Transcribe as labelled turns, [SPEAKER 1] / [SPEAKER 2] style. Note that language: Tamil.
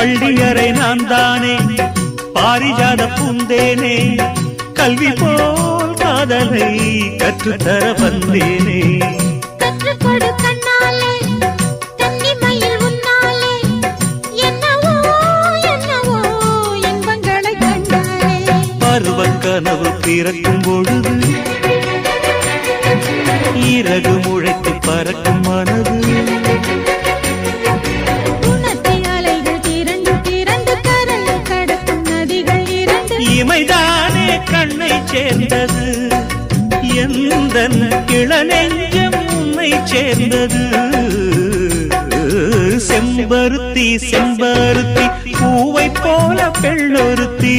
[SPEAKER 1] பள்ளியறை நான் தானே பாரிஜாத பூந்தேனே கல்வி போல் காதலை கற்றுத்தர வந்தேனே
[SPEAKER 2] கற்றுக்கொடு கண்ணாலே தன்னிமையில் உன்னாலே என்னவோ என்னவோ இன்பங்களை கண்டாலே
[SPEAKER 1] பருவக் கனவு பிறக்கும் பொழுது இறகு முளைத்து பறக்கும் மனது இமைதானே கண்ணை சேர்ந்தது எந்தன் இளநெஞ்சம் உன்னை சேர்ந்தது செம்பருத்தி செம்பருத்தி பூவை போல பெண்ணொருத்தி